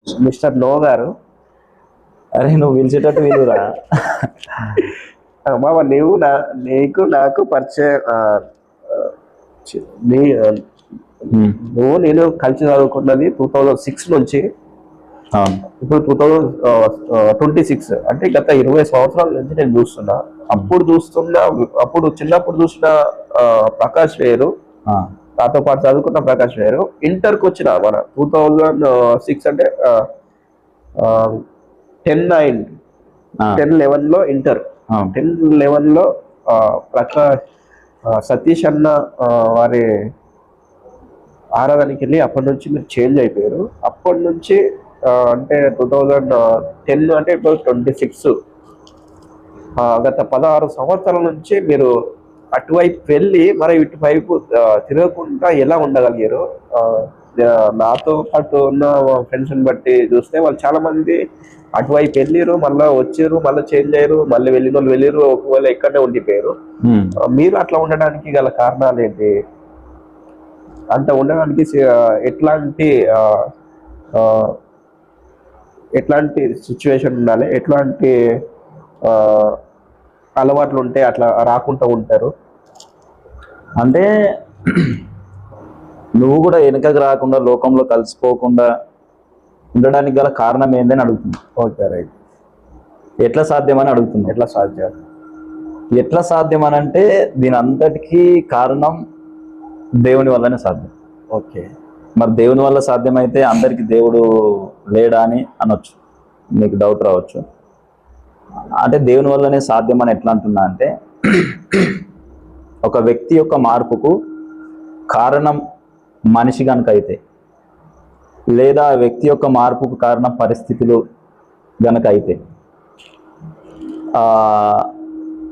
Mister no గారు. అరే నువ్వు పిలిచేటట్టు వీలురా. మామ నీకు నాకు పరిచయం నువ్వు నేను కలిసి చదువుకున్నది 2006 నుంచి. ఇప్పుడు 2026 అంటే గత 20 సంవత్సరాల నుంచి నేను చూస్తున్నా. అప్పుడు చిన్నప్పుడు చూసిన ప్రకాష్ వేరు, నాతో పాటు చదువుకున్న ప్రకాష్ వేరు. ఇంటర్కి వచ్చిన మన 2006 అంటే 10-11 ఇంటర్. 10-11 ప్రకాష్ సతీష్ అన్న వారి ఆరాధనకి వెళ్ళి అప్పటి నుంచి మీరు చేంజ్ అయిపోయారు. అప్పటి నుంచి అంటే 2010 అంటే ఇప్పుడు 26, గత 16 సంవత్సరాల నుంచి మీరు అటువైపు వెళ్ళి మరి ఇటువైపు తిరగకుండా ఎలా ఉండగలిగారు? నాతో పాటు ఉన్న ఫ్రెండ్స్ని బట్టి చూస్తే వాళ్ళు చాలా మంది అటువైపు వెళ్ళారు, మళ్ళీ వచ్చారు, మళ్ళీ చేంజ్ అయ్యారు, మళ్ళీ వెళ్ళిన వాళ్ళు వెళ్ళారు, ఒకవేళ ఎక్కడనే ఉండిపోయారు. మీరు అట్లా ఉండడానికి గల కారణాలు ఏంటి? అంత ఉండడానికి ఎట్లాంటి సిచ్యువేషన్ ఉండాలి, ఎట్లాంటి అలవాట్లు ఉంటే అట్లా రాకుండా ఉంటారు? అంటే నువ్వు కూడా వెనుకకు రాకుండా లోకంలో కలిసిపోకుండా ఉండడానికి గల కారణం ఏందని అడుగుతుంది. Okay, right. ఎట్లా సాధ్యమని అడుగుతుంది. ఎట్లా సాధ్యం అని అంటే దీని అంతటికీ కారణం దేవుని వల్లనే సాధ్యం. ఓకే, మరి దేవుని వల్ల సాధ్యమైతే అందరికీ దేవుడు లేడా అని అనొచ్చు, నీకు డౌట్ రావచ్చు. అంటే దేవుని వల్లనే సాధ్యం అని ఎట్లా అంటున్నా అంటే, ఒక వ్యక్తి యొక్క మార్పుకు కారణం మనిషి కనుక అయితే, లేదా ఆ వ్యక్తి యొక్క మార్పుకు కారణం పరిస్థితులు గనక అయితే,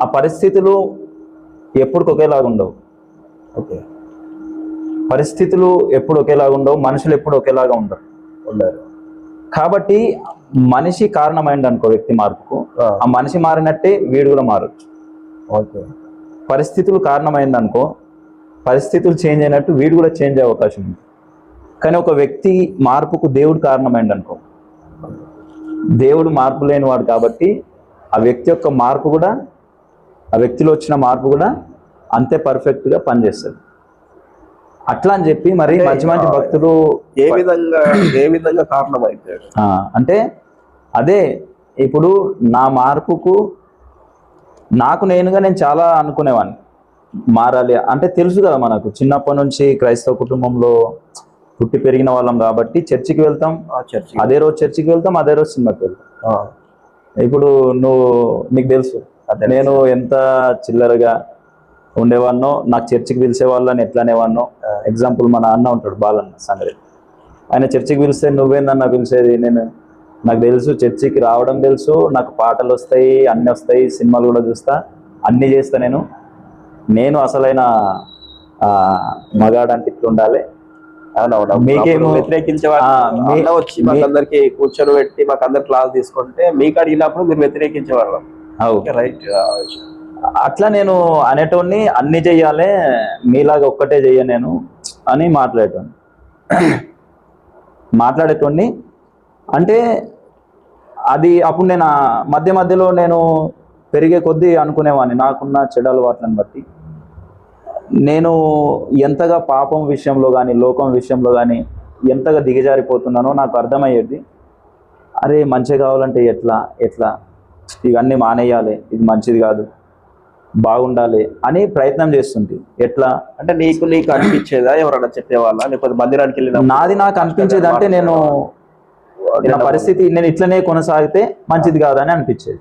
ఆ పరిస్థితులు ఎప్పుడు ఒకేలాగా ఉండవు. ఓకే, పరిస్థితులు ఎప్పుడు ఒకేలాగా ఉండవు, మనుషులు ఎప్పుడు ఒకేలాగా ఉండరు. కాబట్టి మనిషి కారణమైంది అనుకో వ్యక్తి మార్పుకు, ఆ మనిషి మారినట్టే వీడు కూడా మారచ్చు. ఓకే, పరిస్థితులు కారణమైంది అనుకో, పరిస్థితులు చేంజ్ అయినట్టు వీడు కూడా చేంజ్ అయ్యే అవకాశం ఉంది. కానీ ఒక వ్యక్తి మార్పుకు దేవుడు కారణమైంది అనుకో, దేవుడు మార్పు లేనివాడు కాబట్టి ఆ వ్యక్తి యొక్క మార్పు కూడా, ఆ వ్యక్తిలో వచ్చిన మార్పు కూడా అంతే పర్ఫెక్ట్గా పనిచేస్తుంది. అట్లా అని చెప్పి మరి మంచి మంచి భక్తులు ఏ విధంగా కారణమైతారు అంటే, అదే ఇప్పుడు నా మార్పుకు నాకు నేనుగా నేను చాలా అనుకునేవాడిని మారాలి అంటే. తెలుసు కదా మనకు చిన్నప్పటి నుంచి క్రైస్తవ కుటుంబంలో పుట్టి పెరిగిన వాళ్ళం కాబట్టి చర్చికి వెళ్తాం, అదే రోజు చర్చికి వెళ్తాం, అదే రోజు సినిమాకి వెళ్తాం. ఇప్పుడు నీకు తెలుసు నేను ఎంత చిల్లరగా ఉండేవాడినో, నాకు చర్చికి పిలిచేవాళ్ళని ఎట్లా అనేవాడినో. ఎగ్జాంపుల్ మన అన్న ఉంటాడు, బాలన్న సంగతి. ఆయన చర్చికి పిలిస్తే నువ్వేందన్నా పిలిచేది, నాకు తెలుసు చర్చికి రావడం తెలుసు, నాకు పాటలు వస్తాయి, అన్నీ వస్తాయి, సినిమాలు కూడా చూస్తా, అన్నీ చేస్తా. నేను అసలైన మగాడు అంటే ఇట్లా ఉండాలి. మీకేమో వ్యతిరేకించేవాళ్ళు వచ్చి మాకందరికి కూర్చొని పెట్టి మాకు అందరు క్లాస్ తీసుకుంటే మీకు అడిగినప్పుడు మీరు వ్యతిరేకించేవాళ్ళు. రైట్. అట్లా నేను అనేటోని అన్ని చెయ్యాలి, మీలాగా ఒక్కటే చెయ్య నేను అని మాట్లాడేటోని. అంటే అది అప్పుడు నేను మధ్యలో నేను పెరిగే కొద్దీ అనుకునేవాడిని, నాకున్న చెడు అలవాట్లను బట్టి నేను ఎంతగా పాపం విషయంలో కానీ లోకం విషయంలో కానీ ఎంతగా దిగజారిపోతున్నానో నాకు అర్థమయ్యేది. అరే మంచిగా కావాలంటే ఎట్లా ఇవన్నీ మానేయాలి, ఇది మంచిది కాదు, బాగుండాలి అని ప్రయత్నం చేస్తుంది. ఎట్లా అంటే నీకు అనిపించేదా? ఎవరన్నా చెప్పేవాళ్ళ, లేకపోతే మందిరానికి వెళ్ళిన? నాకు అనిపించేది అంటే నేను పరిస్థితి నేను ఇట్లనే కొనసాగితే మంచిది కాదని అనిపించేది.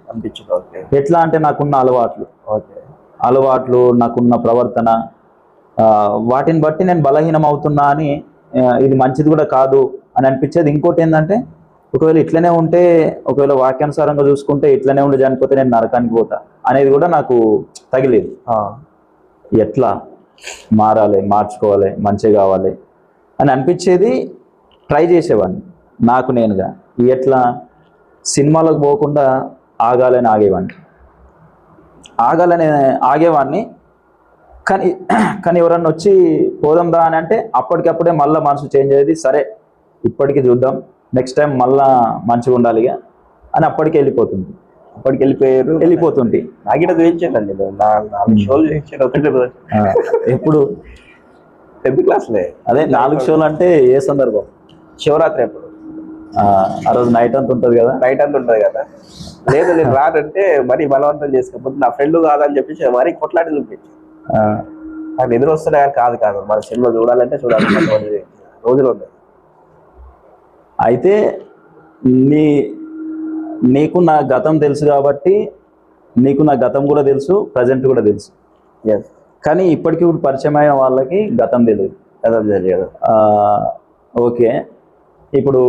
ఎట్లా అంటే నాకున్న అలవాట్లు, నాకున్న ప్రవర్తన, వాటిని బట్టి నేను బలహీనం అవుతున్నా అని, ఇది మంచిది కూడా కాదు అని అనిపించేది. ఇంకోటి ఏంటంటే, ఒకవేళ ఇట్లనే ఉంటే, ఒకవేళ వాక్యానుసారంగా చూసుకుంటే ఇట్లనే ఉండి చనిపోతే నేను నరకానికి పోతా అనేది కూడా నాకు తగిలేదు. ఎట్లా మారాలి, మార్చుకోవాలి, మంచిగా కావాలి అని అనిపించేది. ట్రై చేసేవాడిని నాకు నేనుగా. ఎట్లా సినిమాలకు పోకుండా ఆగాలని ఆగేవాడిని. కానీ ఎవరన్నా వచ్చి పోదాం దా అని అంటే అప్పటికప్పుడే మళ్ళీ మనసు చేంజ్ అయ్యేది. సరే ఇప్పటికీ చూద్దాం, నెక్స్ట్ టైం మళ్ళా మంచిగా ఉండాలి ఇక అని అప్పటికి వెళ్ళిపోతుంది. అప్పటికి వెళ్ళిపోతుంది. నాగిట చూపించానండి, 4 షోలు చూపించాను ఒకటి రోజు. ఎప్పుడు? 10th క్లాస్లే. అదే 4 షోలు అంటే ఏ సందర్భం? శివరాత్రి అప్పుడు. ఆ రోజు నైట్ అంతా ఉంటుంది కదా. నైట్ అంతా ఉంటుంది కదా. లేదు నేను రానంటే మరీ బలవంతం చేసుకోకపోతే నా ఫ్రెండ్ కాదని చెప్పేసి మరీ కొట్లాడి చూపించి నాకు ఎదురు వస్తున్నాయి కాదు మన సినిమా చూడాలంటే చూడాలి రోజులు ఉన్నాయి. అయితే నీకు నా గతం తెలుసు కాబట్టి నీకు నా గతం కూడా తెలుసు, ప్రజెంట్ కూడా తెలుసు. కానీ ఇప్పటికి ఇప్పుడు పరిచయం అయిన వాళ్ళకి గతం తెలియదు. ఓకే, ఇప్పుడు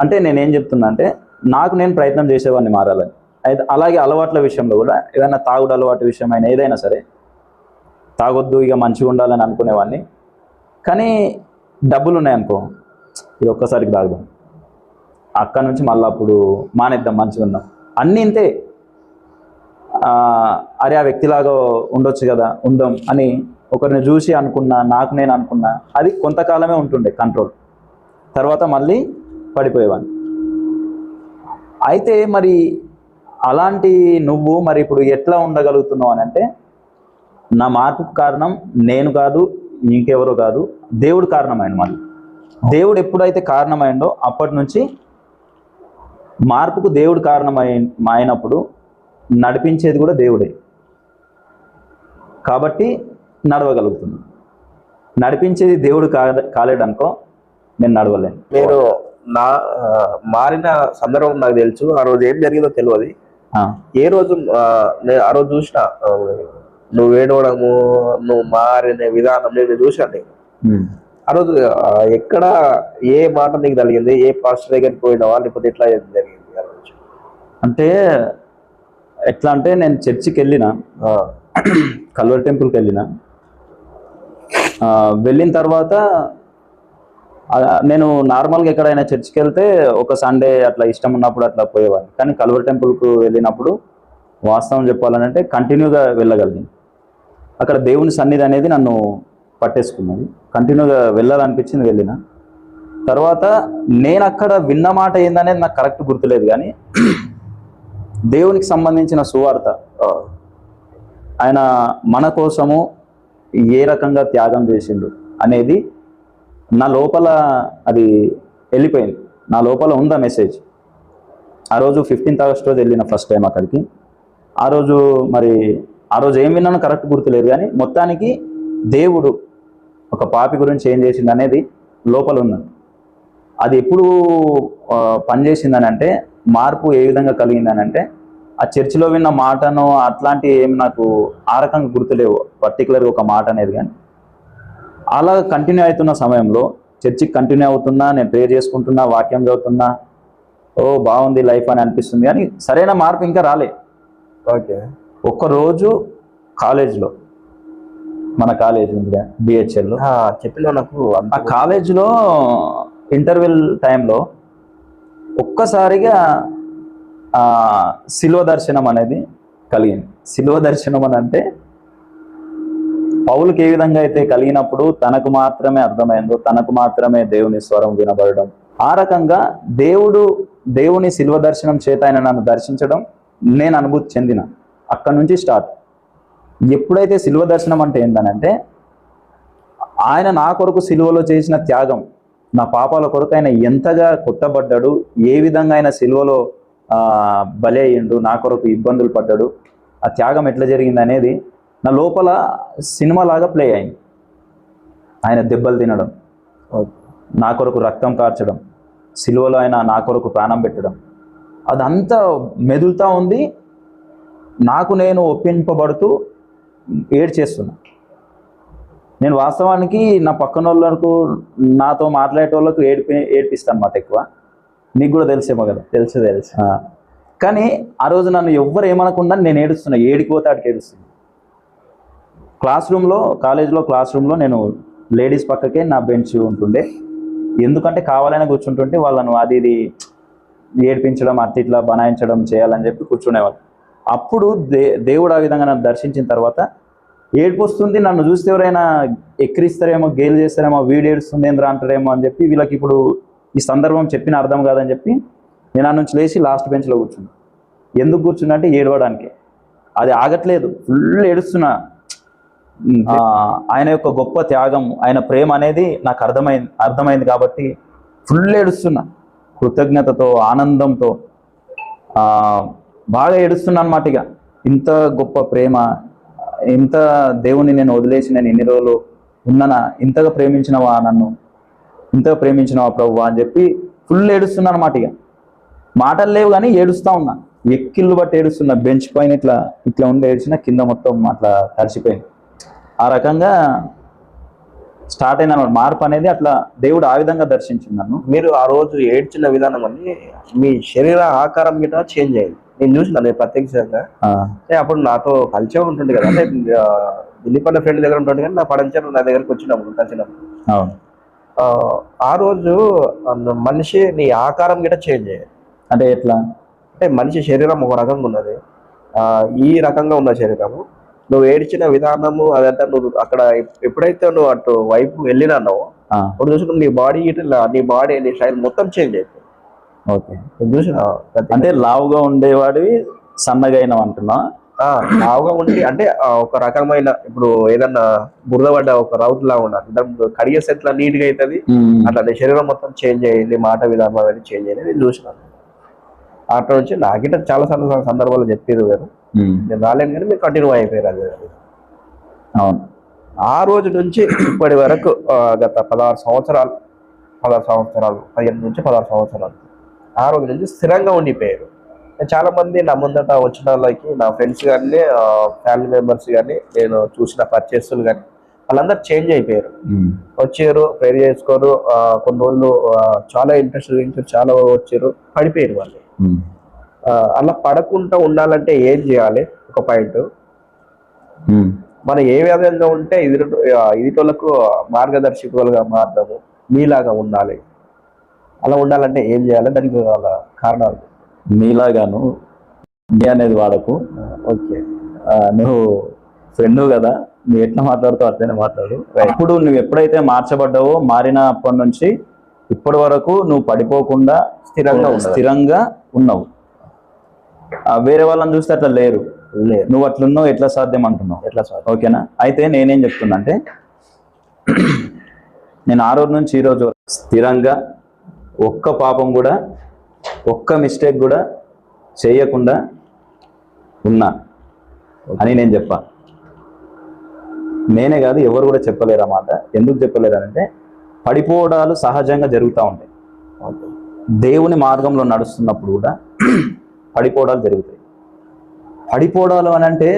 అంటే నేనేం చెప్తున్నా అంటే నాకు నేను ప్రయత్నం చేసేవాడిని మారాలని. అయితే అలాగే అలవాట్ల విషయంలో కూడా ఏదైనా తాగుడు అలవాటు విషయమైనా ఏదైనా సరే తాగొద్దు ఇక మంచిగా ఉండాలని అనుకునేవాడిని. కానీ డబ్బులు ఉన్నాయనుకో ఇది ఒక్కసారికి తాగుదాం, అక్కడ నుంచి మళ్ళీ అప్పుడు మానేద్దాం, మంచిగా ఉన్నాం, అన్నీ ఇంతే. అరే ఆ వ్యక్తిలాగా ఉండొచ్చు కదా, ఉందాం అని ఒకరిని చూసి అనుకున్నా, నాకు నేను అనుకున్నా, అది కొంతకాలమే ఉంటుండే కంట్రోల్, తర్వాత మళ్ళీ పడిపోయేవాడిని. అయితే మరి అలాంటి నువ్వు మరి ఇప్పుడు ఎట్లా ఉండగలుగుతున్నావు అని అంటే నా మార్పుకు కారణం నేను కాదు, ఇంకెవరో కాదు, దేవుడు కారణమైంది. మళ్ళీ దేవుడు ఎప్పుడైతే కారణమైందో అప్పటి నుంచి మార్పుకు దేవుడు అయినప్పుడు నడిపించేది కూడా దేవుడే కాబట్టి నడవగలుగుతున్నాను. నడిపించేది దేవుడు కాలేడనుకో నేను నడవలేను. నేను మారిన సందర్భం నాకు తెలుసు, ఆ రోజు ఏం జరిగిందో తెలియదు. ఏ రోజు నేను ఆ రోజు చూసిన నువ్వు ఏడవడము, నువ్వు మారిన విధానం నేను చూసాను. ఆ రోజు ఎక్కడ ఏ మాట నీకు కలిగింది? ఏ పాస్టర్ దగ్గరికి పోయినావా లేకపోతే ఎట్లా జరిగింది ఆ రోజు? అంటే ఎట్లా అంటే నేను చర్చికి వెళ్ళిన, కల్వరి టెంపుల్కి వెళ్ళిన తర్వాత నేను నార్మల్గా ఎక్కడైనా చర్చికి వెళ్తే ఒక సండే అట్లా ఇష్టం ఉన్నప్పుడు అట్లా పోయేవాడిని. కానీ కల్వరి టెంపుల్కు వెళ్ళినప్పుడు వాస్తవం చెప్పాలంటే కంటిన్యూగా వెళ్ళగలిగింది. అక్కడ దేవుని సన్నిధి అనేది నన్ను పట్టేసుకున్నది, కంటిన్యూగా వెళ్ళాలనిపించింది, వెళ్ళిన తర్వాత నేను అక్కడ విన్న మాట ఏందనేది నాకు కరెక్ట్ గుర్తులేదు. కానీ దేవునికి సంబంధించిన సువార్త, ఆయన మన కోసము ఏ రకంగా త్యాగం చేసిండు అనేది నా లోపల అది వెళ్ళిపోయింది, నా లోపల ఉందా మెసేజ్. ఆ రోజు 15th ఆగస్ట్ రోజు వెళ్ళిన ఫస్ట్ టైం అక్కడికి. ఆ రోజు ఏం విన్నానో కరెక్ట్ గుర్తులేదు. కానీ మొత్తానికి దేవుడు ఒక పాపి గురించి ఏం చేసింది అనేది లోపల ఉన్నది. అది ఎప్పుడు పనిచేసిందని అంటే, మార్పు ఏ విధంగా కలిగిందని అంటే, ఆ చర్చిలో విన్న మాటను అట్లాంటి ఏమి నాకు ఆ రకంగా గుర్తులేవు పర్టికులర్గా ఒక మాట అనేది. కానీ అలా కంటిన్యూ అవుతున్న సమయంలో చర్చికి కంటిన్యూ అవుతున్నా, నేను ప్రేయర్ చేసుకుంటున్నా, వాక్యం చదువుతున్నా, ఓ బాగుంది లైఫ్ అని అనిపిస్తుంది. కానీ సరైన మార్పు ఇంకా రాలే. ఓకే, ఒక్కరోజు కాలేజ్లో, మన కాలేజ్ ఉందిగా బిహెచ్ఎల్లో, చెప్పిన నాకు ఆ కాలేజ్లో ఇంటర్వెల్ టైంలో ఒక్కసారిగా శిలువ దర్శనం అనేది కలిగింది. శిలువ దర్శనం అని అంటే పౌలుకి ఏ విధంగా అయితే కలిగినప్పుడు తనకు మాత్రమే అర్థమైందో, తనకు మాత్రమే దేవుని స్వరం వినబడడం, ఆ రకంగా దేవుని శిలువ దర్శనం చేత ఆయన నన్ను దర్శించడం నేను అనుభూతి చెందిన. అక్కడి నుంచి స్టార్ట్. ఎప్పుడైతే శిలువ దర్శనం అంటే ఏంటనంటే, ఆయన నా కొరకు శిలువలో చేసిన త్యాగం, నా పాపాల కొరకు ఆయన ఎంతగా కొట్టబడ్డాడు, ఏ విధంగా ఆయన శిలువలో బలి అయ్యిండు, నా కొరకు ఇబ్బందులు పడ్డాడు, ఆ త్యాగం ఎట్లా జరిగింది అనేది నా లోపల సినిమా లాగా ప్లే అయింది. ఆయన దెబ్బలు తినడం, నా కొరకు రక్తం కార్చడం, సిలువలో ఆయన నా కొరకు ప్రాణం పెట్టడం, అదంతా మెదులుతూ ఉంది. నాకు నేను ఒప్పింపబడుతూ ఏడ్చేస్తున్నా. నేను వాస్తవానికి నా పక్కన వాళ్ళకు, నాతో మాట్లాడే వాళ్ళకు ఏడిపిస్తాను అన్నమాట ఎక్కువ. నీకు కూడా తెలిసేమో కదా. తెలుసు. కానీ ఆ రోజు నన్ను ఎవ్వరు ఏమనకుండా నేను ఏడుస్తున్నా, ఏడికిపోతే ఆడికి ఏడుస్తున్నా. కాలేజ్లో క్లాస్ రూమ్లో నేను లేడీస్ పక్కకే నా బెంచ్ ఉంటుండే. ఎందుకంటే కావాలని కూర్చుంటుంటే వాళ్ళను అది ఇది ఏడిపించడం, ఇట్లా బనాయించడం చేయాలని చెప్పి కూర్చునేవాళ్ళు. అప్పుడు దేవుడు ఆ విధంగా నన్ను దర్శించిన తర్వాత ఏడుపు వస్తుంది. నన్ను చూస్తే ఎవరైనా ఎక్కిరిస్తారేమో, గేలు చేస్తారేమో, వీడు ఏడుస్తుంది ఏంద్రా అంటారేమో అని చెప్పి వీళ్ళకి ఇప్పుడు ఈ సందర్భం చెప్పిన అర్థం కాదని చెప్పి నేను ఆ నుంచి లేచి లాస్ట్ బెంచ్లో కూర్చున్నా. ఎందుకు కూర్చున్నా అంటే ఏడవడానికి. అది ఆగట్లేదు, ఫుల్ ఏడుస్తున్నా. ఆయన యొక్క గొప్ప త్యాగం, ఆయన ప్రేమ అనేది నాకు అర్థమైంది కాబట్టి ఫుల్ ఏడుస్తున్నా, కృతజ్ఞతతో ఆనందంతో బాగా ఏడుస్తున్నా అన్నమాట. ఇక ఇంత గొప్ప ప్రేమ, ఇంత దేవుణ్ణి నేను వదిలేసి నేను ఇన్ని రోజులు ఉన్నానా, ఇంతగా ప్రేమించినవా నన్ను, ఇంతగా ప్రేమించినవా ప్రభువా అని చెప్పి ఫుల్ ఏడుస్తున్నా అన్నమాట. ఇక మాటలు లేవు కానీ ఏడుస్తూ ఉన్నా, ఎక్కిళ్ళు బట్టి ఏడుస్తున్నా. బెంచ్ పైన ఇట్లా ఉండి ఏడ్చిన, కింద మొత్తం అట్లా తడిచిపోయింది. ఆ రకంగా స్టార్ట్ అయిన మార్పు అనేది అట్లా దేవుడు ఆ విధంగా దర్శించింది నన్ను. మీరు ఆ రోజు ఏడ్చిన విధానం అని మీ శరీర ఆకారం గిట్ట చేంజ్ అయింది. నేను చూసిన, నేను ప్రత్యక్షంగా. అప్పుడు నాతో కలిసే ఉంటుంది కదా, అంటే దిలీప్ అన్న ఫ్రెండ్ దగ్గర ఉంటుంది కానీ నా పడంచర్ నా దగ్గరకు కలిసినప్పుడు ఆ రోజు మనిషి నీ ఆకారం గిట్ట చేంజ్ అయ్యాయి. అంటే ఎట్లా అంటే మనిషి శరీరం ఒక రకంగా ఉన్నది, ఈ రకంగా ఉన్న శరీరము. నువ్వు ఏడ్చిన విధానము అదంతా, నువ్వు అక్కడ ఎప్పుడైతే నువ్వు అటు వైపు వెళ్ళినానో అప్పుడు చూసుకుని నీ బాడీ నీ స్టైల్ మొత్తం చేంజ్ అయిపోయింది. ఓకే, చూసిన అంటే లావుగా ఉండేవాడివి సన్నగా అయినా అంటున్నా. లావుగా ఉండి అంటే ఒక రకమైన, ఇప్పుడు ఏదన్నా బురద పడ్డ ఒక రౌత్ లాగా ఉండాలి, కడిగేసి ఎట్లా నీట్ గా అవుతుంది అట్లా నీ శరీరం మొత్తం చేంజ్ అయ్యింది, మాట విధానం అనేది చేంజ్ అయ్యింది. నేను చూసినాను. అక్కడ నుంచి నాకిట చాలా సందర్భాలు చెప్పారు వేరు, నేను రాలేను కానీ మీరు కంటిన్యూ అయిపోయారు. అది అవును. ఆ రోజు నుంచి ఇప్పటి వరకు గత 15 సంవత్సరాలు 15 నుంచి 16 సంవత్సరాలు ఆ రోజు నుంచి స్థిరంగా ఉండిపోయారు. చాలా మంది నా ముందట వచ్చిన వాళ్ళకి, నా ఫ్రెండ్స్ కానీ ఫ్యామిలీ మెంబర్స్ కానీ, నేను చూసిన పర్చేస్లు కానీ వాళ్ళందరూ చేంజ్ అయిపోయారు. వచ్చారు, ప్రేర్ చేసుకోరు, కొన్ని రోజులు చాలా ఇంట్రెస్ట్ చాలా వచ్చారు, పడిపోయారు వాళ్ళు. అలా పడకుండా ఉండాలంటే ఏం చేయాలి? ఒక పాయింట్, మనం ఏ విధంగా ఉంటే ఎదుటోళ్ళకు మార్గదర్శకులుగా మారడము, మీలాగా ఉండాలి. అలా ఉండాలంటే ఏం చేయాలి? దానికి వాళ్ళ కారణాలు. మీలాగాను మీ అనేది వాడకు. ఓకే, నువ్వు ఫ్రెండ్ కదా, నువ్వు ఎట్లా మాట్లాడుతావు అట్లనే మాట్లాడు. ఇప్పుడు నువ్వు ఎప్పుడైతే మార్చబడ్డావో, మారినప్పటి నుంచి ఇప్పటి వరకు నువ్వు పడిపోకుండా స్థిరంగా ఉన్నావు. వేరే వాళ్ళని చూస్తే అట్లా లేరు. నువ్వు అట్లున్నావు, ఎట్లా సాధ్యం అంటున్నావు? ఎట్లా సాధ్యం? ఓకేనా? అయితే నేనేం చెప్తున్నా అంటే, నేను ఆ రోజు నుంచి ఈ రోజు స్థిరంగా ఒక్క పాపం కూడా, ఒక్క మిస్టేక్ కూడా చేయకుండా ఉన్నా అని నేను చెప్పా. నేనే కాదు, ఎవరు కూడా చెప్పలేరు అన్నమాట. ఎందుకు చెప్పలేరు అంటే, పడిపోవడాలు సహజంగా జరుగుతూ ఉంటాయి. దేవుని మార్గంలో నడుస్తున్నప్పుడు కూడా పడిపోవడాలు జరుగుతాయి. పడిపోవడాలు అని అంటే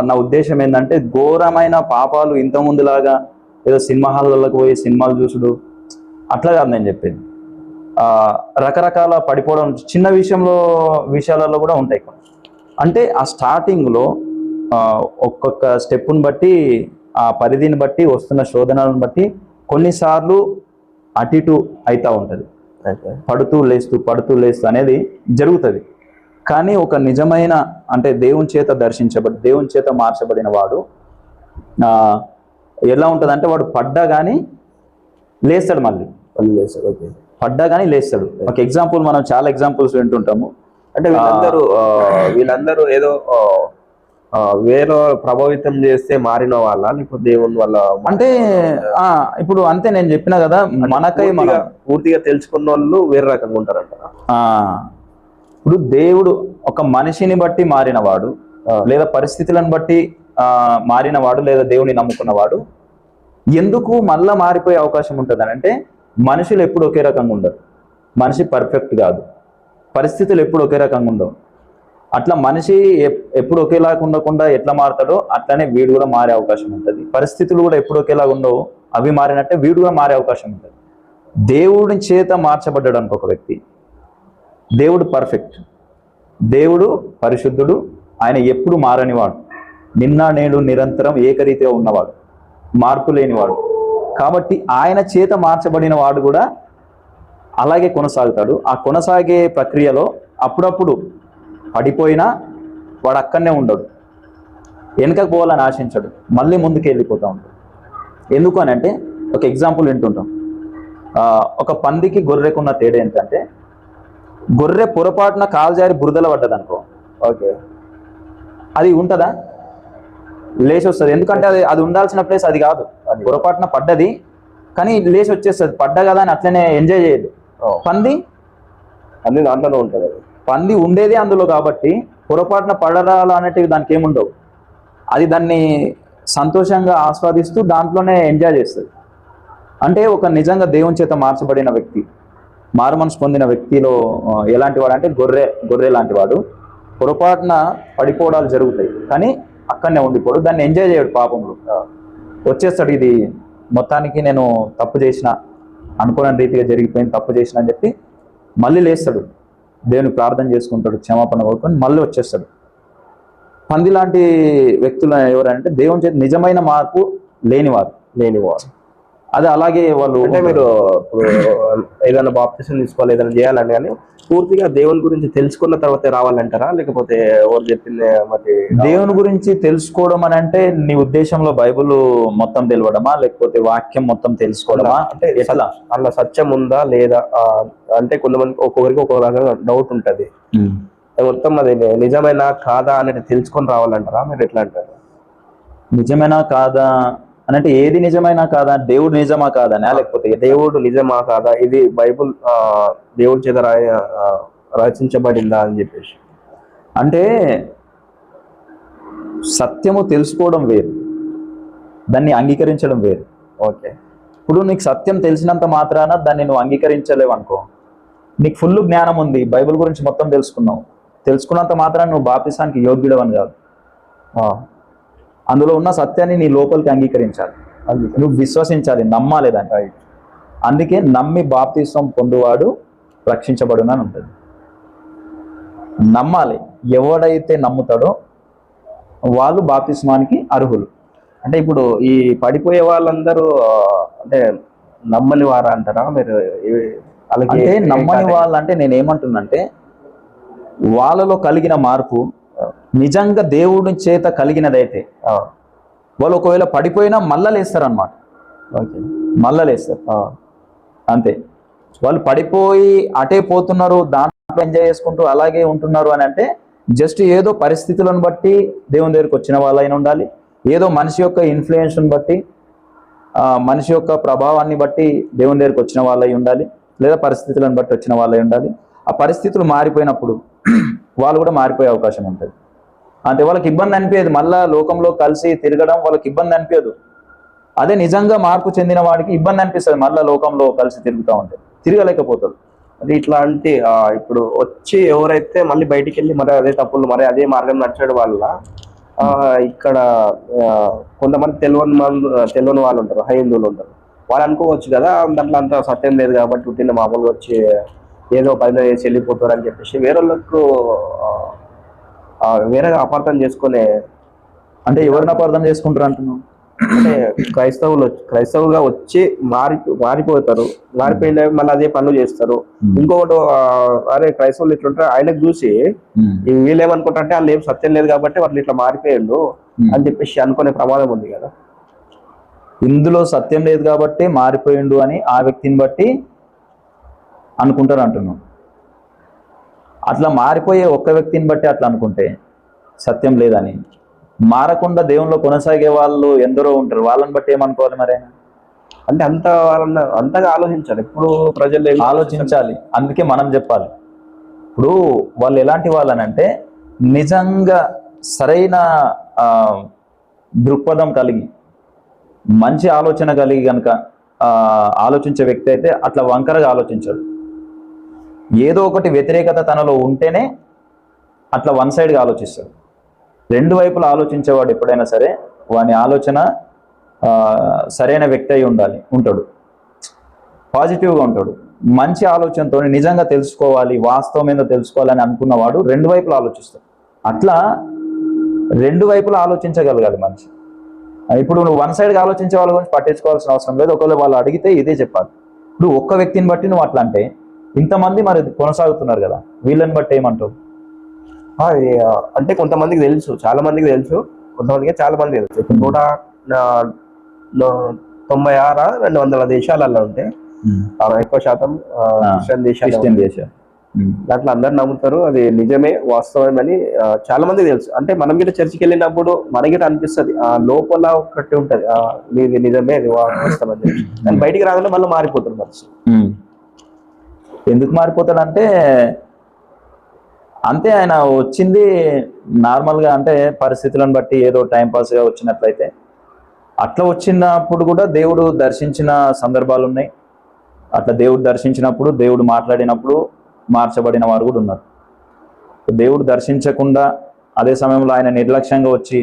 నా ఉద్దేశం ఏంటంటే, ఘోరమైన పాపాలు ఇంతకుముందులాగా ఏదో సినిమా హాల్లోకి పోయి సినిమాలు చూసుడు అట్లా కాదు నేను చెప్పేది. రకరకాల పడిపోవడం చిన్న విషయాలలో కూడా ఉంటాయి. అంటే ఆ స్టార్టింగ్లో ఒక్కొక్క స్టెప్పుని బట్టి, ఆ పరిధిని బట్టి, వస్తున్న శోధనలను బట్టి కొన్నిసార్లు అటు ఇటు అవుతూ ఉంటుంది. పడుతూ లేస్తూ అనేది జరుగుతుంది. కానీ ఒక నిజమైన, అంటే దేవుని చేత దేవుని చేత మార్చబడిన వాడు ఎలా ఉంటుంది అంటే, వాడు పడ్డా కానీ లేస్తాడు, మళ్ళీ లేస్తాడు. ఓకే, పడ్డా కానీ లేస్తాడు. ఒక ఎగ్జాంపుల్, మనం చాలా ఎగ్జాంపుల్స్ వింటుంటాము. అంటే వీళ్ళందరూ ఏదో వేరే ప్రభావితం చేస్తే మారిన వాళ్ళ, లేకపోతే దేవుని వల్ల అంటే ఇప్పుడు అంతే నేను చెప్పినా కదా, మనకై మనం పూర్తిగా తెలుసుకున్న వాళ్ళు వేరే రకంగా ఉంటారంట. ఇప్పుడు దేవుడు ఒక మనిషిని బట్టి మారినవాడు, లేదా పరిస్థితులను బట్టి మారినవాడు, లేదా దేవుని నమ్ముకున్నవాడు ఎందుకు మళ్ళా మారిపోయే అవకాశం ఉంటుంది అని అంటే, మనుషులు ఎప్పుడు ఒకే రకంగా ఉండరు. మనిషి పర్ఫెక్ట్ కాదు, పరిస్థితులు ఎప్పుడు ఒకే రకంగా ఉండవు. అట్లా మనిషి ఎప్పుడు ఒకేలాగా ఉండకుండా ఎట్లా మారుతాడో అట్లానే వీడు కూడా మారే అవకాశం ఉంటుంది. పరిస్థితులు కూడా ఎప్పుడు ఒకేలాగా ఉండవు, అవి మారినట్టే వీడు కూడా మారే అవకాశం ఉంటుంది. దేవుడి చేత మార్చబడ్డాడు అనుకో ఒక వ్యక్తి, దేవుడు పర్ఫెక్ట్, దేవుడు పరిశుద్ధుడు, ఆయన ఎప్పుడు మారనివాడు, నిన్న నేడు నిరంతరం ఏకరీతిగా ఉన్నవాడు, మార్పు లేనివాడు. కాబట్టి ఆయన చేత మార్చబడిన వాడు కూడా అలాగే కొనసాగుతాడు. ఆ కొనసాగే ప్రక్రియలో అప్పుడప్పుడు పడిపోయినా వాడు అక్కడనే ఉండడు, వెనుకకు పోవాలని ఆశించడు, మళ్ళీ ముందుకు వెళ్ళిపోతూ ఉంటాడు. ఎందుకు అని అంటే, ఒక ఎగ్జాంపుల్ వింటుంటాం. ఒక పందికి గొర్రెకు ఉన్న తేడా ఏంటంటే, గొర్రె పొరపాటున కాలు జారి బురదలో పడ్డది అనుకో, ఓకే, అది ఉంటుందా? లేచి వస్తుంది. ఎందుకంటే అది ఉండాల్సిన ప్లేస్ అది కాదు. అది పొరపాటున పడ్డది కానీ లేచి వచ్చేస్తుంది. పడ్డా కదా అని అట్లనే ఎంజాయ్ చేయదు. పంది అన్ని దాంట్లోనే ఉంటుంది. పంది ఉండేది అందులో కాబట్టి పొరపాటున పడరాలు అనేటివి దానికి ఏముండవు. అది దాన్ని సంతోషంగా ఆస్వాదిస్తూ దాంట్లోనే ఎంజాయ్ చేస్తుంది. అంటే ఒక నిజంగా దేవుని చేత మార్చబడిన వ్యక్తి, మారు మనసు పొందిన వ్యక్తిలో ఎలాంటి వాడు అంటే గొర్రె లాంటి వాడు. పొరపాటున పడిపోవడాలు జరుగుతాయి కానీ అక్కడనే ఉండిపోడు, దాన్ని ఎంజాయ్ చేయడు. పాపంలో వచ్చేస్తాడు. ఇది మొత్తానికి నేను తప్పు చేసిన, అనుకున్న రీతిగా జరిగిపోయింది, తప్పు చేసిన అని చెప్పి మళ్ళీ లేస్తాడు, దేవుని ప్రార్థన చేసుకుంటాడు, క్షమాపణ కోరుకొని మళ్ళీ వచ్చేస్తాడు. పంది లాంటి వ్యక్తులు ఎవరంటే దేవుని చేతి నిజమైన మార్పు లేనివారు. అది అలాగే వాళ్ళు. అంటే మీరు ఇప్పుడు ఏదైనా బాప్తిసం తీసుకోవాలి, ఏదైనా చేయాలని కానీ పూర్తిగా దేవుని గురించి తెలుసుకున్న తర్వాత రావాలంటారా, లేకపోతే ఎవరు చెప్పింది మరి? దేవుని గురించి తెలుసుకోవడం అని అంటే నీ ఉద్దేశంలో బైబిల్ మొత్తం తెలియడమా, లేకపోతే వాక్యం మొత్తం తెలుసుకోవడమా? అంటే ఎట్లా అలా సత్యం ఉందా లేదా అంటే కొంతమంది ఒక్కొక్కరికి ఒక్కొక్క రకంగా డౌట్ ఉంటుంది. మొత్తం అది నిజమైనా కాదా అనేది తెలుసుకొని రావాలంటారా, మీరు ఎట్లా అంటారు? నిజమైనా కాదా అని అంటే ఏది నిజమైనా కాదా? దేవుడు నిజమా కాదనా, లేకపోతే దేవుడు నిజమా కాదా, ఇది బైబుల్ దేవుడి చేత రచించబడిందా అని చెప్పేసి. అంటే సత్యము తెలుసుకోవడం వేరు, దాన్ని అంగీకరించడం వేరు. ఓకే, ఇప్పుడు నీకు సత్యం తెలిసినంత మాత్రాన దాన్ని నువ్వు అంగీకరించలేవు అనుకో. నీకు ఫుల్ జ్ఞానం ఉంది, బైబిల్ గురించి మొత్తం తెలుసుకున్నంత మాత్రాన నువ్వు బాప్తిసానికి యోగ్యుడవని కాదు. అందులో ఉన్న సత్యాన్ని నీ లోపలికి అంగీకరించాలి, నువ్వు విశ్వసించాలి, నమ్మాలి దాన్ని. అందుకే నమ్మి బాప్తిసం పొందువాడు రక్షించబడును అని ఉంటుంది. నమ్మాలి. ఎవడైతే నమ్ముతాడో వాళ్ళు బాప్తిస్మానికి అర్హులు. అంటే ఇప్పుడు ఈ పడిపోయే వాళ్ళందరూ అంటే నమ్మని వారా అంటారా మీరు? అంటే నమ్మని వాళ్ళంటే నేనేమంటున్నంటే వాళ్ళలో కలిగిన మార్పు నిజంగా దేవుడి చేత కలిగినదైతే వాళ్ళు ఒకవేళ పడిపోయినా మళ్ళా లేస్తారనమాట. మళ్ళా లేస్తారు అంతే. వాళ్ళు పడిపోయి అటే పోతున్నారు, దాంట్లో ఎంజాయ్ చేసుకుంటూ అలాగే ఉంటున్నారు అని అంటే జస్ట్ ఏదో పరిస్థితులను బట్టి దేవుని దగ్గరికి వచ్చిన వాళ్ళైనా ఉండాలి, ఏదో మనిషి యొక్క ఇన్ఫ్లుయెన్స్ని బట్టి మనిషి యొక్క ప్రభావాన్ని బట్టి దేవుని దగ్గరికి వచ్చిన వాళ్ళై ఉండాలి, లేదా పరిస్థితులను బట్టి వచ్చిన వాళ్ళై ఉండాలి. ఆ పరిస్థితులు మారిపోయినప్పుడు వాళ్ళు కూడా మారిపోయే అవకాశం ఉంటుంది. అంటే వాళ్ళకి ఇబ్బంది అనిపించదు, మళ్ళా లోకంలో కలిసి తిరగడం వాళ్ళకి ఇబ్బంది అనిపించదు. అదే నిజంగా మార్పు చెందిన వాడికి ఇబ్బంది అనిపిస్తుంది, మళ్ళీ లోకంలో కలిసి తిరుగుతూ ఉంటే తిరగలేకపోతాడు. అది ఇట్లాంటి ఇప్పుడు వచ్చి ఎవరైతే మళ్ళీ బయటికి వెళ్ళి మరి అదే తప్పులు మరి అదే మార్గం నడిచడం వల్ల ఇక్కడ కొంతమంది తెలియని వాళ్ళు ఉంటారు, హైందువులు ఉంటారు. వాళ్ళు అనుకోవచ్చు కదా దాంట్లో అంత సత్యం లేదు కాబట్టి పుట్టిన మామూలుగా వచ్చి ఏదో పైన వేసి వెళ్ళిపోతారు అని చెప్పేసి వేరే వాళ్ళకు వేరేగా అపార్థం చేసుకునే. అంటే ఎవరిని అపార్థం చేసుకుంటారు అంటున్నావు? అంటే క్రైస్తవులుగా వచ్చి మారిపోతారు, మారిపోయిన మళ్ళీ అదే పనులు చేస్తారు. ఇంకొకటి అరే క్రైస్తవులు ఇట్లుంటారు ఆయనకు చూసి వీళ్ళు ఏమనుకుంటారంటే వాళ్ళు ఏం సత్యం లేదు కాబట్టి వాళ్ళు ఇట్లా మారిపోయిండు అని చెప్పేసి అనుకునే ప్రమాదం ఉంది కదా. ఇందులో సత్యం లేదు కాబట్టి మారిపోయిండు అని ఆ వ్యక్తిని బట్టి అనుకుంటారు అంటున్నాం. అట్లా మారిపోయే ఒక్క వ్యక్తిని బట్టి అట్లా అనుకుంటే సత్యం లేదని, మారకుండా దేవునిలో కొనసాగే వాళ్ళు ఎందరో ఉంటారు, వాళ్ళని బట్టి ఏమనుకోవాలి మరి? అంటే అంతగా ఆలోచించాలి, ఇప్పుడు ప్రజలు ఆలోచించాలి. అందుకే మనం చెప్పాలి. ఇప్పుడు వాళ్ళు ఎలాంటి వాళ్ళనంటే నిజంగా సరైన దృక్పథం కలిగి మంచి ఆలోచన కలిగి కనుక ఆలోచించే వ్యక్తి అయితే అట్లా వంకరగా ఆలోచించాడు. ఏదో ఒకటి వ్యతిరేకత తనలో ఉంటేనే అట్లా వన్ సైడ్గా ఆలోచిస్తాడు. రెండు వైపులా ఆలోచించేవాడు ఎప్పుడైనా సరే వాని ఆలోచన సరైన వ్యక్తి అయి ఉంటాడు, పాజిటివ్గా ఉంటాడు. మంచి ఆలోచనతో నిజంగా తెలుసుకోవాలి, వాస్తవం ఏందో తెలుసుకోవాలని అనుకున్నవాడు రెండు వైపులా ఆలోచిస్తాడు. అట్లా రెండు వైపులా ఆలోచించగలగాలి మనిషి. ఇప్పుడు నువ్వు వన్ సైడ్గా ఆలోచించే వాళ్ళ గురించి పట్టించుకోవాల్సిన అవసరం లేదు. ఒకవేళ వాళ్ళు అడిగితే ఇదే చెప్పాలి. ఇప్పుడు ఒక్క వ్యక్తిని బట్టి నువ్వు అట్లా అంటే ఇంతమంది మరి కొనసాగుతున్నారు కదా, వీళ్ళని బట్టి ఏమంటావు? అంటే కొంతమందికి తెలుసు, చాలా మందికి తెలుసు, కొంతమందికి చాలా మంది తెలుసు. ఇప్పుడు 196 200 దేశాలలో ఉంటే ఎక్కువ శాతం క్రిస్టియన్ దేశం. దాంట్లో అందరు నమ్ముతారు, అది నిజమే వాస్తవమని చాలా మంది తెలుసు. అంటే మనం గిట్ట చర్చికి వెళ్ళినప్పుడు మనకి అనిపిస్తుంది ఆ లోపల ఒకటి ఉంటది, ఇది నిజమే, అది వాస్తవం అని చెప్పి. కానీ బయటికి రాగానే మళ్ళీ మారిపోతుంది మనిషి. ఎందుకు మారిపోతాడంటే అంతే, ఆయన వచ్చింది నార్మల్గా, అంటే పరిస్థితులను బట్టి ఏదో టైంపాస్గా వచ్చినట్లయితే అట్లా వచ్చినప్పుడు కూడా దేవుడు దర్శించిన సందర్భాలు ఉన్నాయి. అట్లా దేవుడు దర్శించినప్పుడు, దేవుడు మాట్లాడినప్పుడు మార్చబడిన వారు కూడా ఉన్నారు. దేవుడు దర్శించకుండా అదే సమయంలో ఆయన నిర్లక్ష్యంగా వచ్చి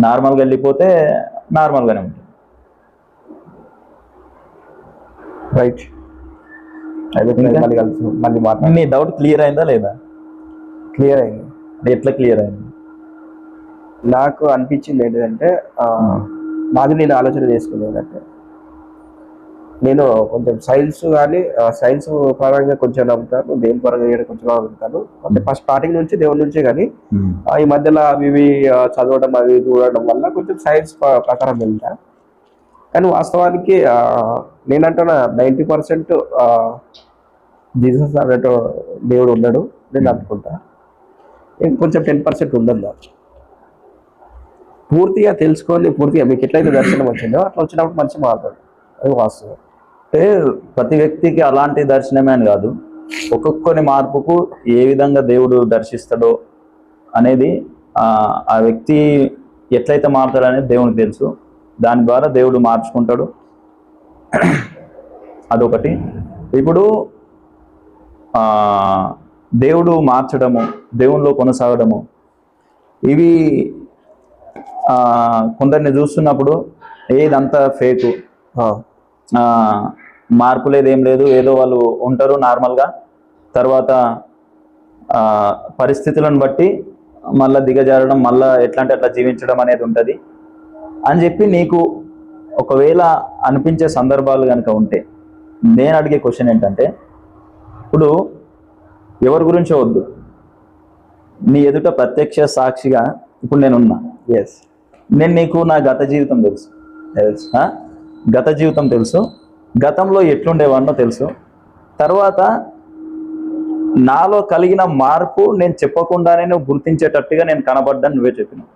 నార్మల్గా వెళ్ళిపోతే నార్మల్గానే ఉంటుంది. రైట్. మళ్ళీ నీ డౌట్ క్లియర్ అయిందా లేదా? క్లియర్ అయింది. ఎట్లా క్లియర్ అయింది? నాకు అనిపించింది ఏంటంటే, నాది నేను ఆలోచన చేసుకునేది ఏంటంటే, నేను కొంచెం సైన్స్ కానీ సైన్స్ పరంగా కొంచెం నమ్ముతాను, దేని పరంగా చేయడం కొంచెం నమ్ముతాను. అంటే ఫస్ట్ స్టార్టింగ్ నుంచి దేవుడి నుంచే, కానీ ఈ మధ్యలో అవి చదవడం అవి చూడడం వల్ల కొంచెం సైన్స్ ప్రకారం వెళ్తా. కానీ వాస్తవానికి నేనంటున్నా 90% జీసస్ అన్నట్టు దేవుడు ఉన్నాడు నేను అనుకుంటా. ఇంకొంచెం 10% ఉండదు. పూర్తిగా తెలుసుకొని పూర్తిగా మీకు ఎట్లయితే దర్శనం వచ్చిందో అట్లా వచ్చినప్పుడు మంచి మాట్లాడు, అది వాస్తవం. అంటే ప్రతి వ్యక్తికి అలాంటి దర్శనమే అని కాదు, ఒక్కొక్కరి మార్పుకు ఏ విధంగా దేవుడు దర్శిస్తాడో అనేది ఆ వ్యక్తి ఎట్లయితే మారుతాడు అనేది దేవునికి తెలుసు. దాని ద్వారా దేవుడు మార్చుకుంటాడు, అదొకటి. ఇప్పుడు దేవుడు మార్చడము, దేవునిలో కొనసాగడము, ఇవి కొందరిని చూస్తున్నప్పుడు ఏదంతా ఫేకు, మార్పు లేదు, ఏం లేదు, ఏదో వాళ్ళు ఉంటారు నార్మల్గా, తర్వాత పరిస్థితులను బట్టి మళ్ళీ దిగజారడం, మళ్ళీ ఎట్లా అంటే అట్లా జీవించడం అనేది ఉంటుంది అని చెప్పి నీకు ఒకవేళ అనిపించే సందర్భాలు కనుక ఉంటే, నేను అడిగే క్వశ్చన్ ఏంటంటే, ఇప్పుడు ఎవరి గురించో వద్దు, నీ ఎదుట ప్రత్యక్ష సాక్షిగా ఇప్పుడు నేనున్నా. ఎస్, నేను నీకు నా గత జీవితం తెలుసు, గత జీవితం తెలుసు, గతంలో ఎట్లుండేవాడినో తెలుసు, తర్వాత నాలో కలిగిన మార్పు నేను చెప్పకుండానే నువ్వు గుర్తించేటట్టుగా నేను కనబడ్డాను, నువ్వే చెప్పినావు.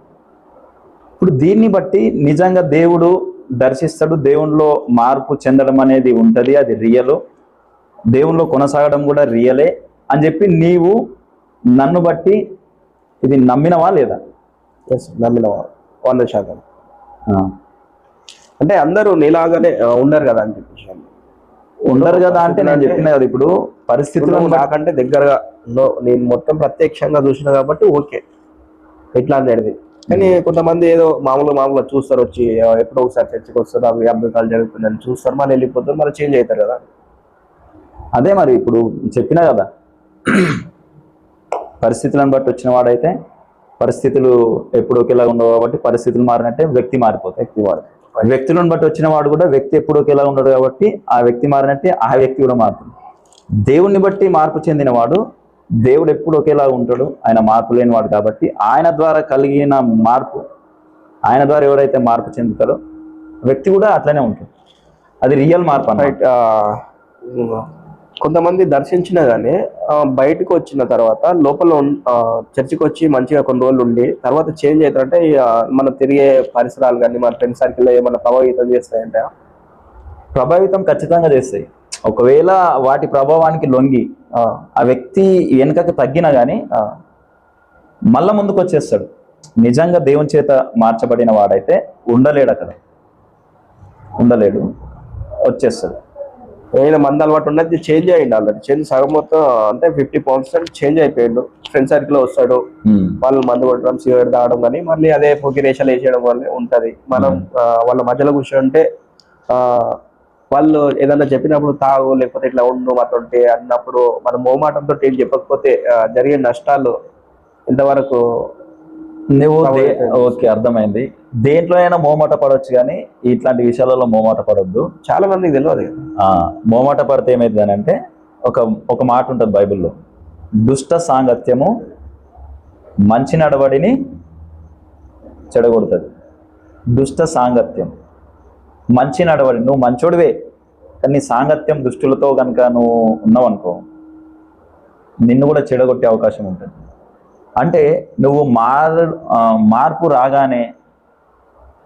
ఇప్పుడు దీన్ని బట్టి నిజంగా దేవుడు దర్శిస్తాడు, దేవునిలో మార్పు చెందడం అనేది ఉంటుంది, అది రియలు, దేవునిలో కొనసాగడం కూడా రియలే అని చెప్పి నీవు నన్ను బట్టి ఇది నమ్మినవా లేదా? ఎస్, నమ్మినవా 100%. అంటే అందరూ నీలాగానే ఉండరు కదా అని చెప్పేసి. ఉండరు కదా అంటే నేను చెప్పిన కదా, ఇప్పుడు పరిస్థితులు నాకంటే దగ్గరగా నేను మొత్తం ప్రత్యక్షంగా చూసిన కాబట్టి ఓకే ఇట్లా అనేది. కానీ కొంతమంది ఏదో మామూలుగా చూస్తారు, వచ్చి ఎప్పుడో ఒకసారి చర్చకి వస్తారు, అవి అద్భుతాలు జరుగుతుందని చూస్తారు, మళ్ళీ వెళ్ళిపోతారు, మళ్ళీ చేంజ్ అవుతారు కదా. అదే మరి ఇప్పుడు చెప్పినా కదా, పరిస్థితులను బట్టి వచ్చిన వాడైతే పరిస్థితులు ఎప్పుడు ఒకేలా ఉండవు కాబట్టి పరిస్థితులు మారినట్టే వ్యక్తి మారిపోతాయి. వ్యక్తులను బట్టి వచ్చిన వాడు కూడా వ్యక్తి ఎప్పుడు ఒకేలా ఉండడు కాబట్టి ఆ వ్యక్తి మారినట్టే ఆ వ్యక్తి కూడా మారుతుంది. దేవుణ్ణి బట్టి మార్పు చెందినవాడు, దేవుడు ఎప్పుడు ఒకేలా ఉంటాడు, ఆయన మార్పు లేనివాడు కాబట్టి ఆయన ద్వారా కలిగిన మార్పు, ఆయన ద్వారా ఎవరైతే మార్పు చెందుతారో వ్యక్తి కూడా అట్లనే ఉంటుంది, అది రియల్ మార్పు అన్నమాట. కొంతమంది దర్శించినా కానీ బయటకు వచ్చిన తర్వాత లోపల చర్చికి వచ్చి మంచిగా కొన్ని రోజులు ఉండి తర్వాత చేంజ్ అవుతారంటే మనం తిరిగే పరిసరాలు కానీ మన ఫ్రెండ్ సర్కిల్లో ఏమన్నా ప్రభావితం చేస్తాయంటే? ప్రభావితం ఖచ్చితంగా చేస్తాయి. ఒకవేళ వాటి ప్రభావానికి లొంగి ఆ వ్యక్తి వెనుకకు తగ్గినా కానీ మళ్ళా ముందుకు వచ్చేస్తాడు. నిజంగా దేవుని చేత మార్చబడిన వాడైతే ఉండలేడు, అక్కడ ఉండలేడు, వచ్చేస్తాడు. ఏదైనా మంది అలవాటు ఉన్నది చేంజ్ అయ్యింది, ఆల్రెడీ చేంజ్ సగం మొత్తం అంటే 50% చేంజ్ అయిపోయాడు. ఫ్రెండ్ సర్కిల్ వస్తాడు, వాళ్ళు మందు కొట్టడం, సిగరెట్ తాగడం, కానీ మళ్ళీ అదే పొగి రేషాలు వేసేయడం వల్ల ఉంటది. మనం వాళ్ళ మధ్యలో కూర్చుంటే వాళ్ళు ఏదన్నా చెప్పినప్పుడు తాగు, లేకపోతే ఇట్లా ఉండు మాతోటి అన్నప్పుడు మనం మోమాటంతో ఏం చెప్పకపోతే జరిగే నష్టాలు ఎంతవరకు నువ్వు ఓకే, అర్థమైంది. దేంట్లో అయినా మోమాట పడవచ్చు, కానీ ఇట్లాంటి విషయాలలో మోమాట పడొద్దు. చాలా మందికి తెలియదు. మోమాట పడితే ఏమైంది అని అంటే ఒక మాట ఉంటుంది బైబిల్లో, దుష్ట సాంగత్యము మంచి నడవడిని చెడగొడుతుంది. దుష్ట సాంగత్యం మంచి నడవడి, నువ్వు మంచోడివే, కానీ నీ సాంగత్యం దుష్టులతో కనుక నువ్వు ఉన్నావు అనుకో, నిన్ను కూడా చెడగొట్టే అవకాశం ఉంటుంది. అంటే నువ్వు మార్పు రాగానే,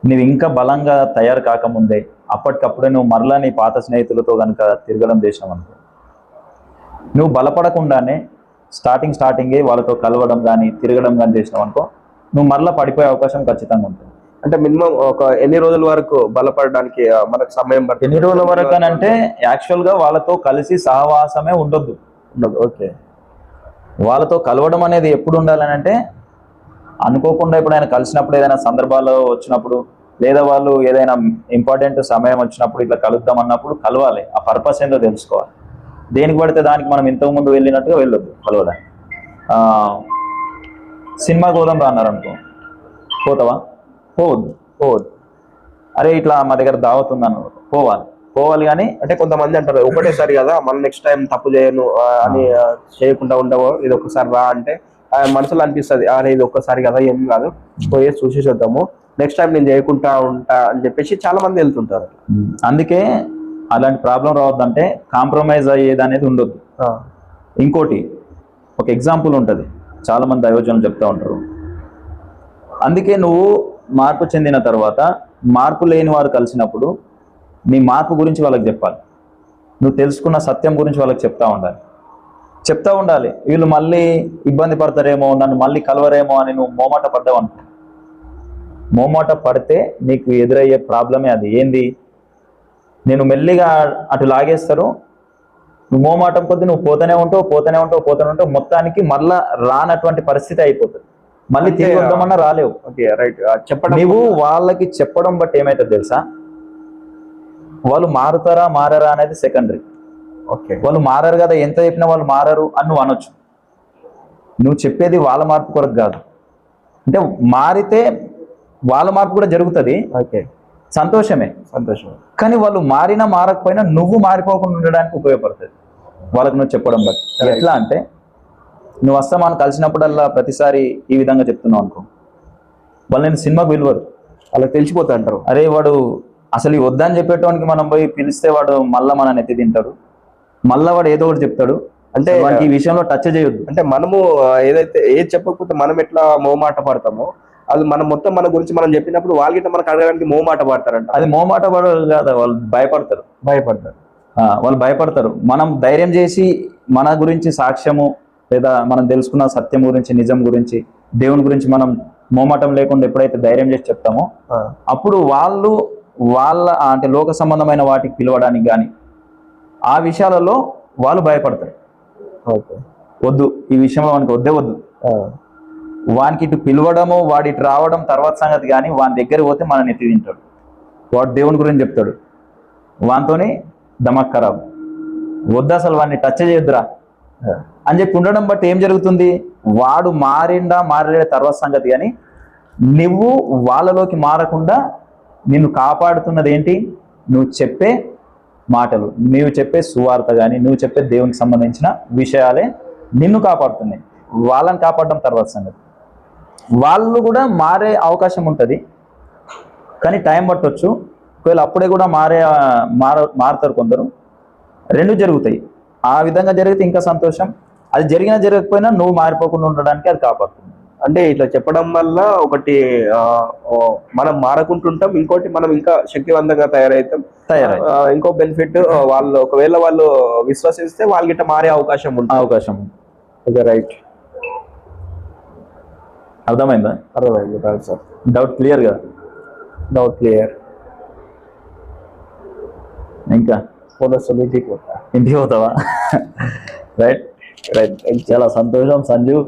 నువ్వు ఇంకా బలంగా తయారు కాకముందే అప్పటికప్పుడే నువ్వు మరలా నీ పాత స్నేహితులతో కనుక తిరగడం చేసినావు అనుకో, నువ్వు బలపడకుండానే స్టార్టింగే వాళ్ళతో కలవడం కానీ తిరగడం కానీ చేసినావు అనుకో, నువ్వు మరలా పడిపోయే అవకాశం ఖచ్చితంగా ఉంటుంది. అంటే మినిమం ఒక ఎన్ని రోజుల వరకు బలపడడానికి మనకు సమయం పడుతుంది? ఎన్ని రోజుల వరకు అని అంటే యాక్చువల్గా వాళ్ళతో కలిసి సహవాసమే ఉండొద్దు. ఓకే. వాళ్ళతో కలవడం అనేది ఎప్పుడు ఉండాలని అంటే, అనుకోకుండా ఎప్పుడైనా కలిసినప్పుడు, ఏదైనా సందర్భాల్లో వచ్చినప్పుడు, లేదా వాళ్ళు ఏదైనా ఇంపార్టెంట్ సమయం వచ్చినప్పుడు ఇట్లా కలుద్దాం అన్నప్పుడు కలవాలి. ఆ పర్పస్ ఏందో తెలుసుకోవాలి. దేనికి పడితే దానికి మనం ఇంతకుముందు వెళ్ళినట్టుగా వెళ్ళొద్దు కలవడానికి. సినిమాకి పోదాం రా అన్నారు అనుకో, పోతావా? పోవద్దు. అరే ఇట్లా మా దగ్గర దావత్ ఉంది అన్నారు, పోవాలి. కానీ అంటే కొంతమంది అంటారు ఒకటేసారి కదా, మనం నెక్స్ట్ టైం తప్పు చేయను అని చేయకుండా ఉండవు, ఇది ఒక్కసారి రా అంటే మనసులో అనిపిస్తుంది, అరే ఇది ఒక్కసారి కదా ఏం కాదు, పోయి చూసి చూద్దాము, నెక్స్ట్ టైం నేను చేయకుండా ఉంటా అని చెప్పేసి చాలా మంది వెళ్తుంటారు. అందుకే అలాంటి ప్రాబ్లం రావద్దంటే కాంప్రమైజ్ అయ్యేది అనేది ఉండొద్దు. ఇంకోటి ఒక ఎగ్జాంపుల్ ఉంటుంది, చాలా మంది దైవజనులు చెప్తూ ఉంటారు. అందుకే నువ్వు మార్పు చెందిన తర్వాత మార్పు లేని వారు కలిసినప్పుడు నీ మార్పు గురించి వాళ్ళకి చెప్పాలి. నువ్వు తెలుసుకున్న సత్యం గురించి వాళ్ళకి చెప్తా ఉండాలి. వీళ్ళు మళ్ళీ ఇబ్బంది పడతారేమో, నన్ను మళ్ళీ కలవరేమో అని నువ్వు మోమాట పడ్డావు అనుకో, మోమాట పడితే నీకు ఎదురయ్యే ప్రాబ్లమే అది. ఏంది? నేను మెల్లిగా అటు లాగేస్తారు, నువ్వు మోమాటం కొద్ది నువ్వు పోతూనే ఉంటావు, మొత్తానికి మళ్ళా రానటువంటి పరిస్థితి అయిపోతుంది. మళ్ళీ తిరిగి వద్దామన్నా రాలేవు. చెప్పడం నువ్వు వాళ్ళకి చెప్పడం బట్టి ఏమైతుంది తెలుసా, వాళ్ళు మారరా అనేది సెకండరీ. వాళ్ళు మారరు కదా, ఎంత చెప్పినా వాళ్ళు మారరు అని నువ్వు అనొచ్చు. నువ్వు చెప్పేది వాళ్ళ మార్పు కొరకు కాదు. అంటే మారితే వాళ్ళ మార్పు కూడా జరుగుతుంది, సంతోషమే. కానీ వాళ్ళు మారకపోయినా నువ్వు మారిపోకుండా ఉండడానికి ఉపయోగపడుతుంది వాళ్ళకి నువ్వు చెప్పడం బట్టి. ఎట్లా అంటే, నువ్వు వస్తామని కలిసినప్పుడల్లా ప్రతిసారి ఈ విధంగా చెప్తున్నావు అనుకో, వాళ్ళు నేను సినిమాకు పిలువరు, వాళ్ళకి తెలిసిపోతా అంటారు, అరే వాడు అసలు ఈ వద్దని చెప్పేటోనికి మనం పోయి పిలిస్తే వాడు మళ్ళీ మన నెత్తి తింటాడు, మళ్ళీ వాడు ఏదో ఒకటి చెప్తాడు. అంటే వాడికి ఈ విషయంలో టచ్ చేయొద్దు. అంటే మనము ఏది చెప్పకపోతే మనం ఎట్లా మోమాట పడతామో, అది మనం మొత్తం మన గురించి మనం చెప్పినప్పుడు వాళ్ళకి మనకు అడగడానికి మోమాట పడతారంట. అది మోమాట పడదు కాదు, వాళ్ళు భయపడతారు. వాళ్ళు భయపడతారు. మనం ధైర్యం చేసి మన గురించి సాక్ష్యము, లేదా మనం తెలుసుకున్న సత్యం గురించి, నిజం గురించి, దేవుని గురించి మనం మోమాటం లేకుండా ఎప్పుడైతే ధైర్యం చేసి చెప్తామో, అప్పుడు వాళ్ళ అంటే లోక సంబంధమైన వాటికి పిలవడానికి కానీ ఆ విషయాలలో వాళ్ళు భయపడతారు. వద్దు, ఈ విషయంలో వానికి వద్దు, వానికి ఇటు పిలవడము, వాడి ఇటు రావడం తర్వాత సంగతి. కానీ వాని దగ్గర పోతే మన నెత్తి తింటాడు, వాడు దేవుని గురించి చెప్తాడు, వానితోని దమక్ ఖరాబ్, వద్దు అసలు వాడిని టచ్ చేయొద్దురా అని చెప్పి ఉండడం బట్టి ఏం జరుగుతుంది, వాడు మారలే తర్వాత సంగతి. కానీ నువ్వు వాళ్ళలోకి మారకుండా నిన్ను కాపాడుతున్నది ఏంటి? నువ్వు చెప్పే మాటలు, నువ్వు చెప్పే సువార్త కానీ, నువ్వు చెప్పే దేవునికి సంబంధించిన విషయాలే నిన్ను కాపాడుతున్నాయి. వాళ్ళని కాపాడడం తర్వాత సంగతి. వాళ్ళు కూడా మారే అవకాశం ఉంటుంది, కానీ టైం పట్టవచ్చు. ఒకవేళ అప్పుడే కూడా మారుతారు కొందరు. రెండు జరుగుతాయి. ఆ విధంగా జరిగితే ఇంకా సంతోషం. అది జరగకపోయినా నువ్వు మారిపోకుండా ఉండడానికి అది కాపాడుతుంది. అంటే ఇట్లా చెప్పడం వల్ల ఒకటి మనం మారకుంటుంటాం, ఇంకోటి మనం ఇంకా శక్తివంతంగా తయారవుతాం. ఇంకో బెనిఫిట్, వాళ్ళు ఒకవేళ వాళ్ళు విశ్వసిస్తే వాళ్ళకి మారే అవకాశం ఉంటుంది. రైట్. అర్థమైందా? అర్థమైంది సార్. డౌట్ క్లియర్ కదా? Doubt clear. ఇంకా ఇంటికి పోతావా? రైట్. చాలా సంతోషం సంజీవ్.